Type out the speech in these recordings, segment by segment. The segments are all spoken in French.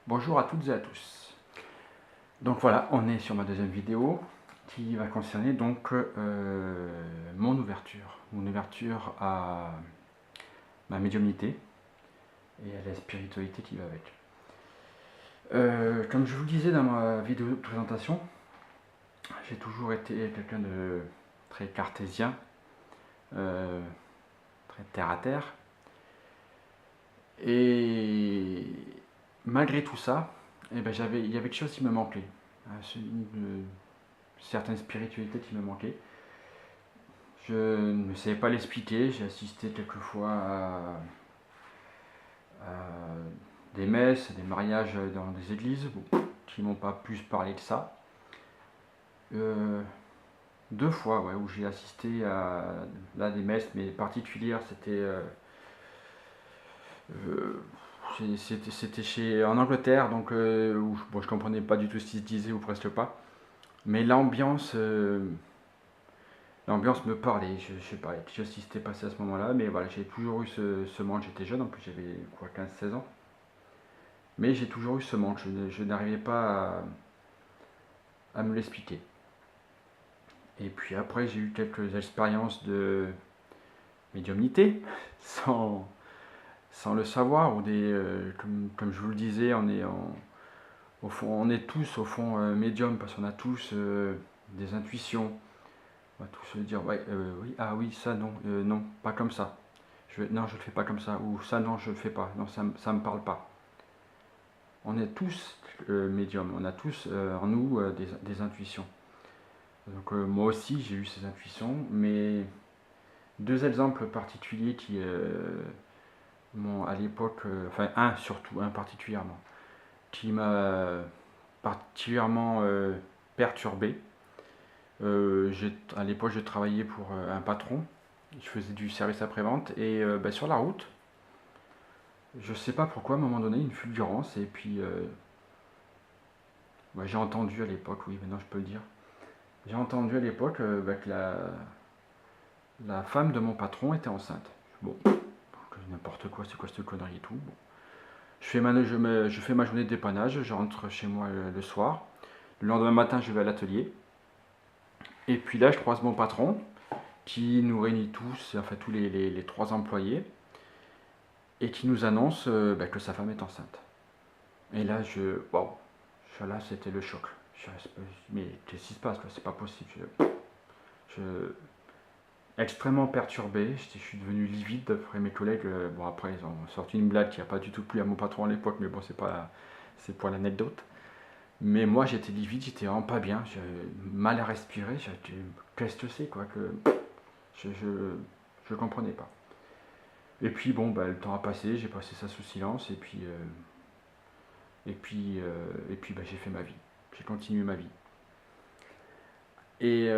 Bonjour à toutes et à tous. Donc voilà, on est sur ma deuxième vidéo qui va concerner donc mon ouverture à ma médiumnité et à la spiritualité qui va avec. Comme je vous le disais dans ma vidéo de présentation, j'ai toujours été quelqu'un de très cartésien, très terre à terre, et malgré tout ça, il y avait quelque chose qui me manquait. Une certaine spiritualité qui me manquait. Je ne savais pas l'expliquer, j'ai assisté quelquefois à des messes, des mariages dans des églises qui m'ont pas plus parlé de ça. Deux fois ouais, où j'ai assisté à là, des messes, mais particulières, c'était en Angleterre, donc où bon, je comprenais pas du tout ce qu'ils se disaient, ou presque pas. Mais l'ambiance me parlait, je sais pas, je sais s'était passé à ce moment-là, mais voilà, j'ai toujours eu ce manque, j'étais jeune, en plus j'avais quoi, 15-16 ans. Mais j'ai toujours eu ce manque, je n'arrivais pas à me l'expliquer. Et puis après, j'ai eu quelques expériences de médiumnité, sans, sans le savoir, ou comme je vous le disais, au fond, on est tous au fond médium, parce qu'on a tous des intuitions. On va tous se dire, ouais, oui, ah oui, ça non, non, pas comme ça. Non, je le fais pas comme ça, ou ça non, je le fais pas, non, ça me parle pas. On est tous médiums, on a tous en nous des intuitions. Donc moi aussi j'ai eu ces intuitions, mais deux exemples particuliers qui m'ont à l'époque, enfin un surtout, un particulièrement, qui m'a particulièrement perturbé. À l'époque je travaillais pour un patron, je faisais du service après-vente et sur la route, je sais pas pourquoi à un moment donné une fulgurance et puis ouais, j'ai entendu à l'époque, oui maintenant je peux le dire, j'ai entendu à l'époque que la femme de mon patron était enceinte. Bon, n'importe quoi, c'est quoi cette connerie et tout. Bon. Je fais ma journée de dépannage, je rentre chez moi le soir. Le lendemain matin, je vais à l'atelier. Et puis là, je croise mon patron qui nous réunit tous, enfin tous les trois employés, et qui nous annonce que sa femme est enceinte. Et là, wow, là, c'était le choc. Mais qu'est-ce qui se passe là? C'est pas possible. Je, extrêmement perturbé, je suis devenu livide d'après mes collègues. Bon, après, ils ont sorti une blague qui n'a pas du tout plu à mon patron à l'époque, mais bon, c'est pour l'anecdote. Mais moi, j'étais livide, j'étais vraiment pas bien, j'avais mal à respirer. Qu'est-ce que c'est, quoi, que je comprenais pas. Et puis, bon, le temps a passé, j'ai passé ça sous silence, j'ai fait ma vie. J'ai continué ma vie. Et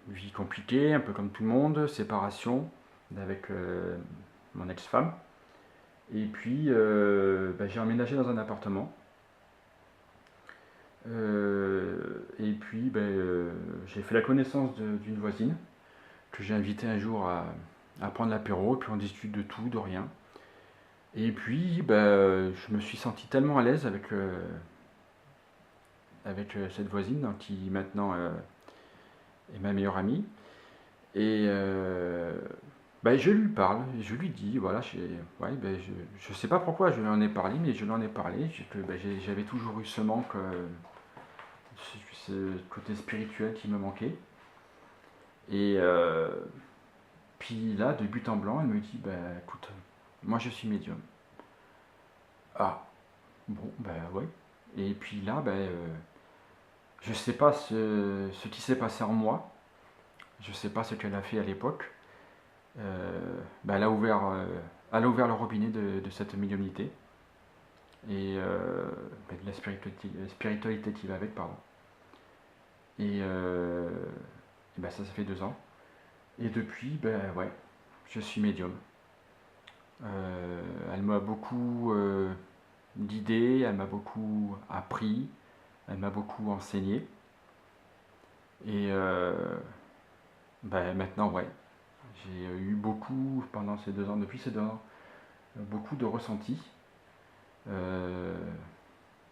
vie compliquée, un peu comme tout le monde, séparation avec mon ex-femme. Et puis j'ai emménagé dans un appartement. J'ai fait la connaissance d'une voisine que j'ai invitée un jour à prendre l'apéro, et puis on discute de tout, de rien. Et puis je me suis senti tellement à l'aise avec cette voisine qui maintenant est ma meilleure amie. Et je lui parle, je lui dis, voilà, ouais, je sais pas pourquoi je lui en ai parlé, mais je lui en ai parlé, j'avais toujours eu ce manque, ce côté spirituel qui me manquait. Et puis là, de but en blanc, elle me dit, écoute, moi je suis médium. Ah, bon, ouais. Et puis là, je sais pas ce qui s'est passé en moi, je sais pas ce qu'elle a fait à l'époque. Elle a ouvert le robinet de cette médiumnité et de la spiritualité qui va avec, pardon. Et, ça fait 2 ans. Et depuis, ouais, je suis médium. Elle m'a beaucoup guidé, elle m'a beaucoup appris, elle m'a beaucoup enseigné. Et maintenant, ouais, j'ai eu beaucoup pendant ces 2 ans, depuis ces 2 ans, beaucoup de ressentis.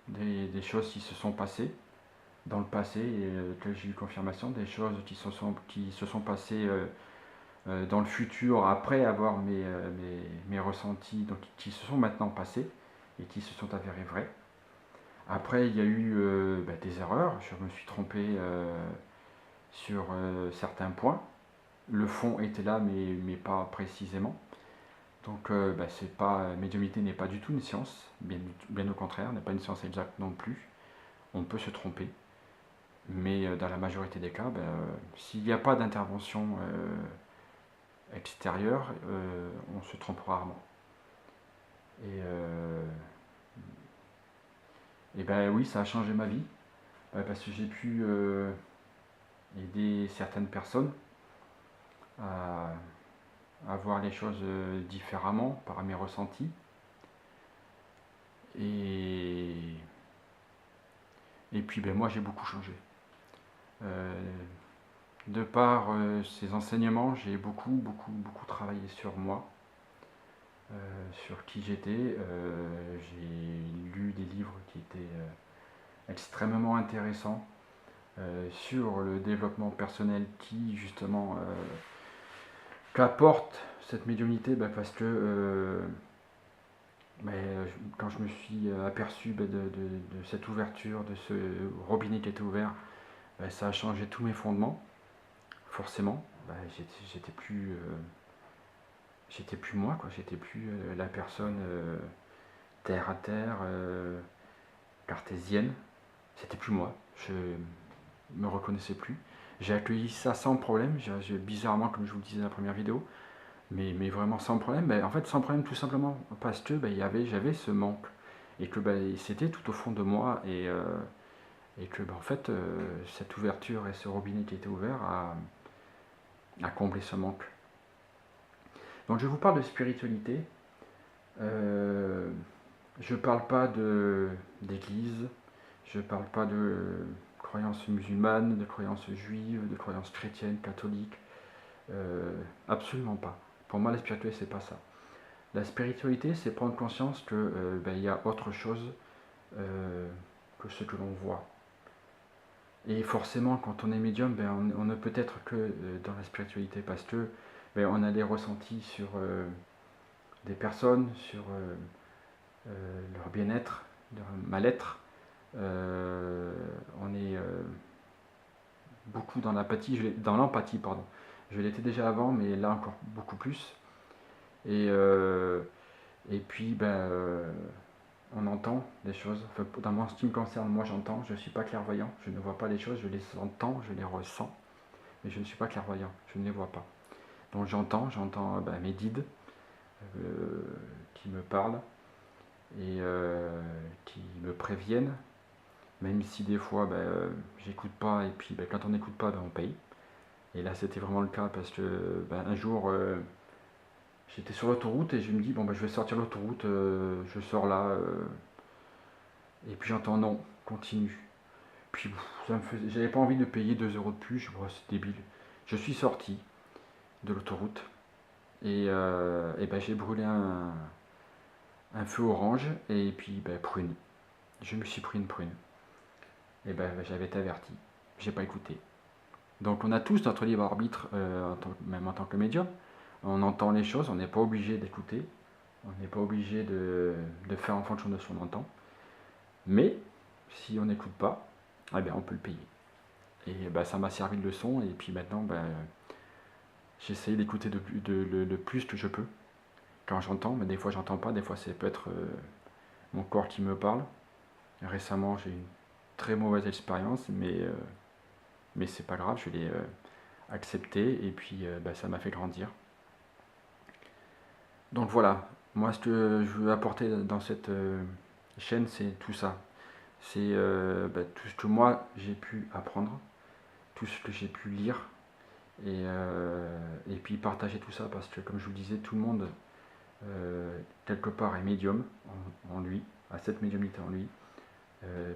des choses qui se sont passées dans le passé et que j'ai eu confirmation, des choses qui se sont passées dans le futur après avoir mes ressentis, donc qui se sont maintenant passés et qui se sont avérés vrais. Après, il y a eu des erreurs, je me suis trompé sur certains points. Le fond était là, mais pas précisément. Donc, c'est pas, médiumnité n'est pas du tout une science, bien au contraire, n'est pas une science exacte non plus. On peut se tromper, mais dans la majorité des cas, s'il n'y a pas d'intervention extérieure, on se trompe rarement. Et ben oui, ça a changé ma vie, parce que j'ai pu aider certaines personnes à, à voir les choses différemment par mes ressentis. Et puis moi j'ai beaucoup changé. Euh, de par ces enseignements, j'ai beaucoup travaillé sur moi, sur qui j'étais. J'ai lu des livres qui étaient extrêmement intéressants sur le développement personnel qui justement qu'apporte cette médiumnité, parce que quand je me suis aperçu de cette ouverture, de ce robinet qui était ouvert, ça a changé tous mes fondements, forcément. J'étais plus moi, quoi. J'étais plus la personne terre à terre, cartésienne. C'était plus moi. Je me reconnaissais plus. J'ai accueilli ça sans problème, bizarrement, comme je vous le disais dans la première vidéo, mais vraiment sans problème. En fait, sans problème, tout simplement parce que j'avais ce manque et que c'était tout au fond de moi et que en fait, cette ouverture et ce robinet qui était ouvert a comblé ce manque. Donc, je vous parle de spiritualité. Je parle pas d'église, je parle pas de croyances musulmanes, de croyances juives, de croyances chrétiennes, catholiques. Absolument pas. Pour moi, la spiritualité, c'est pas ça. La spiritualité, c'est prendre conscience que il y a autre chose que ce que l'on voit. Et forcément, quand on est médium, on ne peut être que dans la spiritualité parce que on a des ressentis sur des personnes, sur leur bien-être, leur mal-être. On est beaucoup dans l'empathie, pardon. Je l'étais déjà avant, mais là encore beaucoup plus. Et puis, on entend des choses. Enfin, dans ce qui me concerne, moi j'entends, je ne suis pas clairvoyant, je ne vois pas les choses, je les entends, je les ressens, mais je ne suis pas clairvoyant, je ne les vois pas. Donc j'entends mes guides qui me parlent et qui me préviennent, même si des fois j'écoute pas, et puis quand on n'écoute pas, on paye. Et là c'était vraiment le cas parce que un jour j'étais sur l'autoroute et je me dis je vais sortir l'autoroute, je sors là, et puis j'entends non, continue. Puis j'avais pas envie de payer 2 euros de plus, c'est débile. Je suis sorti de l'autoroute et j'ai brûlé un feu orange et puis prune. Je me suis pris une prune. Et j'avais été averti. J'ai pas écouté. Donc on a tous notre libre arbitre, même en tant que médium. On entend les choses, on n'est pas obligé d'écouter. On n'est pas obligé de faire en fonction de ce qu'on entend. Mais si on n'écoute pas, on peut le payer. Et ça m'a servi de leçon. Et puis maintenant, j'essaye d'écouter le plus que je peux. Quand j'entends, mais des fois j'entends pas, des fois ça peut être mon corps qui me parle. Récemment, j'ai eu une très mauvaise expérience, mais c'est pas grave, je l'ai accepté et puis ça m'a fait grandir. Donc voilà, moi ce que je veux apporter dans cette chaîne, c'est tout ça. C'est tout ce que moi j'ai pu apprendre, tout ce que j'ai pu lire, et puis partager tout ça parce que comme je vous le disais, tout le monde quelque part est médium en lui, a cette médiumnité en lui,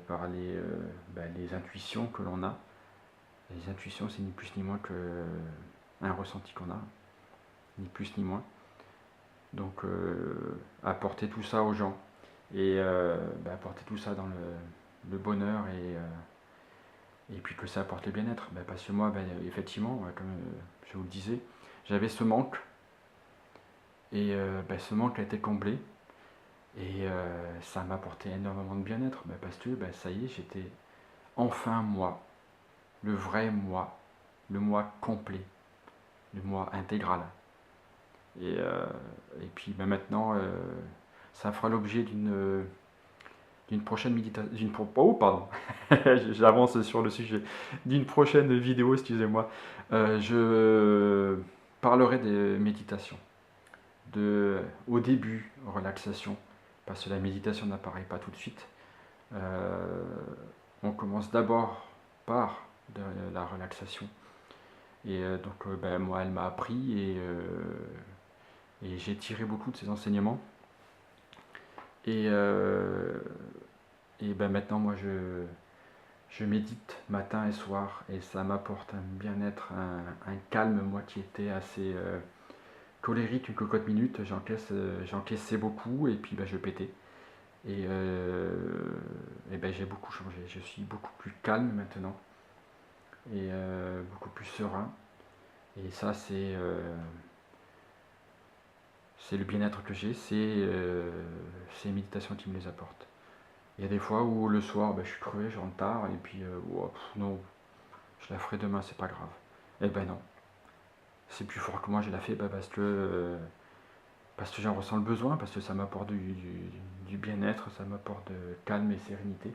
par les intuitions que l'on a. Les intuitions, c'est ni plus ni moins qu'un ressenti qu'on a, ni plus ni moins. Donc apporter tout ça aux gens et apporter tout ça dans le bonheur et puis que ça apporte le bien-être. Parce que moi, effectivement, comme je vous le disais, j'avais ce manque et ce manque a été comblé et ça m'a apporté énormément de bien-être parce que ça y est, j'étais enfin moi, le vrai moi, le moi complet, le moi intégral. Et puis maintenant, ça fera l'objet d'une prochaine méditation. Oh, pardon, j'avance sur le sujet. D'une prochaine vidéo, excusez-moi. Je parlerai des méditations. Au début, relaxation, parce que la méditation n'apparaît pas tout de suite. On commence d'abord par la relaxation. Et moi, elle m'a appris et j'ai tiré beaucoup de ses enseignements. Et, maintenant, moi, je médite matin et soir et ça m'apporte un bien-être, un calme, moi qui étais assez colérique une cocotte minute, j'encaissais beaucoup et puis je pétais. Et, j'ai beaucoup changé, je suis beaucoup plus calme maintenant et beaucoup plus serein. Et ça, c'est le bien-être que j'ai, c'est ces méditations qui me les apportent. Il y a des fois où le soir, je suis crevé, je rentre tard, et puis non, je la ferai demain, c'est pas grave. Eh ben non, c'est plus fort que moi, je la fais parce que j'en ressens le besoin, parce que ça m'apporte du bien-être, ça m'apporte de calme et sérénité.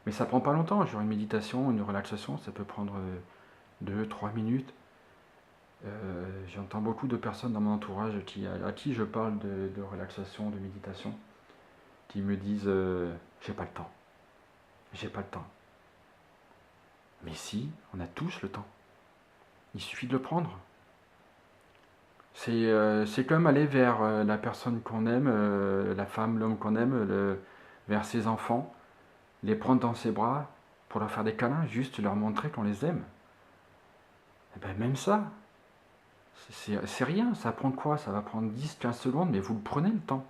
Mais ça prend pas longtemps, genre une méditation, une relaxation, ça peut prendre 2-3 minutes. J'entends beaucoup de personnes dans mon entourage à qui je parle de relaxation, de méditation, qui me disent j'ai pas le temps, j'ai pas le temps. Mais si, on a tous le temps. Il suffit de le prendre. C'est comme aller vers la personne qu'on aime, la femme, l'homme qu'on aime, vers ses enfants, les prendre dans ses bras pour leur faire des câlins, juste leur montrer qu'on les aime. Et même ça, c'est rien, ça prend quoi? Ça va prendre 10-15 secondes, mais vous le prenez le temps.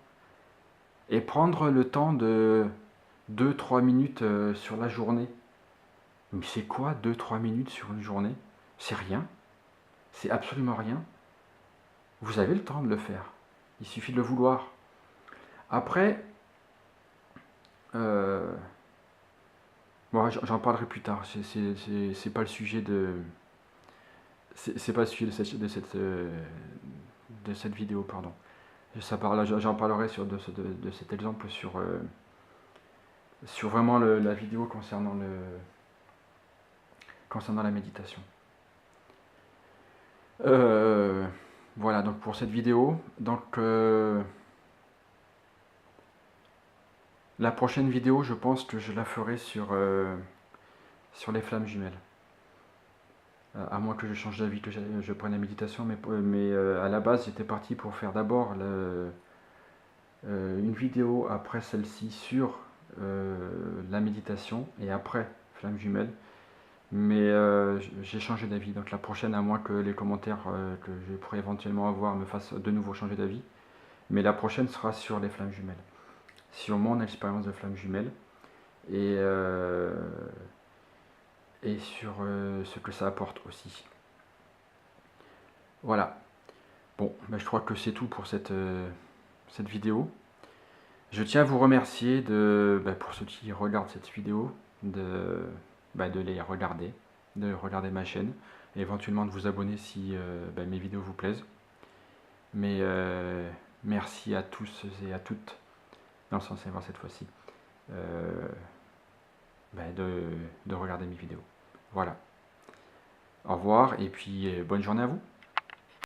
Et prendre le temps de 2-3 minutes sur la journée. Mais c'est quoi 2-3 minutes sur une journée? C'est rien, c'est absolument rien. Vous avez le temps de le faire. Il suffit de le vouloir. Après, j'en parlerai plus tard. C'est pas le sujet de. C'est pas le sujet de cette vidéo, pardon. J'en parlerai de cet exemple sur vraiment la vidéo concernant la méditation. Voilà, donc pour cette vidéo. Donc, la prochaine vidéo, je pense que je la ferai sur les flammes jumelles. À moins que je change d'avis, que je prenne la méditation, mais à la base, j'étais parti pour faire d'abord une vidéo après celle-ci sur la méditation et après flammes jumelles. Mais j'ai changé d'avis. Donc la prochaine, à moins que les commentaires que je pourrais éventuellement avoir me fassent de nouveau changer d'avis. Mais la prochaine sera sur les flammes jumelles. Sur mon expérience de flammes jumelles. Et sur ce que ça apporte aussi. Voilà. Bon, je crois que c'est tout pour cette vidéo. Je tiens à vous remercier pour ceux qui regardent cette vidéo, de les regarder, de regarder ma chaîne, et éventuellement de vous abonner si mes vidéos vous plaisent. Mais merci à tous et à toutes, dans le sens inverse cette fois-ci, de regarder mes vidéos. Voilà. Au revoir et puis bonne journée à vous.